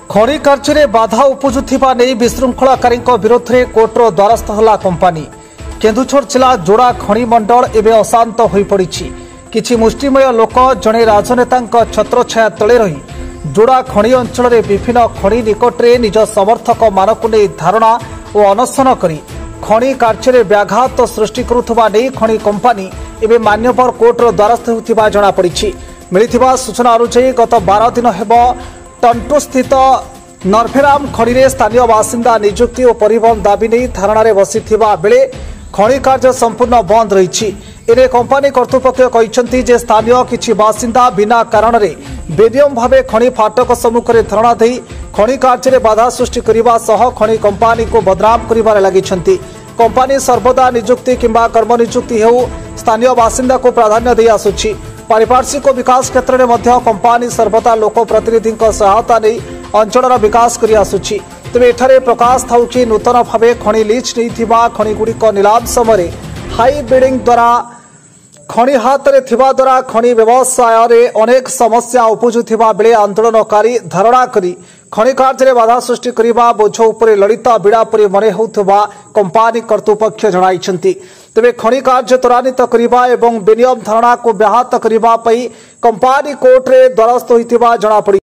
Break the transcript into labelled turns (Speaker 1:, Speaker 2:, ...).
Speaker 1: खଣି कार्य बाधा उपजुवा नहीं विशृंखलाकारी विरोध में कोर्टर द्वारस्थ होला कंपानी। केन्दुझर जिला जोड़ा खଣି मंडल एवं अशांत हो पड़ी। किछि मुष्टिमय लोक जड़े राजनेता छत्रछाया तले रही जोड़ा खଣି अंचल में विभिन्न खଣି निकट में निज समर्थक मानक नहीं धारणा और अनशन करी खଣି कार्य व्याघात सृष्टि करुवा नहीं खଣି कंपानी एवं मान्यवर कोर्टर द्वारस्थ होता जमापड़ी। मिलिथिबा सूचना अनुसार गत 12 दिन हेब टंटो स्थित नरफेराम खणी में स्थानीय बासिंदा नियुक्ति और परिवहन दाबी नहीं धारणा बसिथिबा बेले खणी कार्य संपूर्ण बंद रही। एने कंपानी कर्तृपक्ष कहते जे स्थानीय किछि बासिंदा बिना कारण बेनियम भावे खणी फाटक सम्मुख में धारणा दे खणी कार्य बाधा सृष्टि करने सह खणी कंपानी को बदनाम कर लगी। कंपानी सर्वदा नियुक्ति किंबा कर्म नियुक्ति हो स्थानीय बासिंदा को प्राधान्य दे आसुछि। पारिपार्श्विक विकास क्षेत्र में कंपानी सर्वदा लोक प्रतिनिधि सहायता नहीं अंचल विकास कर आसुछि। तेज एठारे प्रकाश था कि नूतन भाव खଣି लीज नहीं खणिगुड़िक निलाम समय हाई बिल्डिंग द्वारा खଣି हाथ में थिबा द्वारा खଣି व्यवसाय में अनेक समस्या उपजुवा बेले आंदोलनकारी धारणा करी खଣି कार्य बाधा सृष्टि करने बोझ उपर ललिता बिड़ा परि मन होता कंपानी कर्तृपक्ष जणाइछन्ति। तेज खଣି कार्य त्वरान्वित करने और बेनियम धारणा को व्याहत करने कंपानी कोर्ट में द्वारस्थ होता जमापड़ी।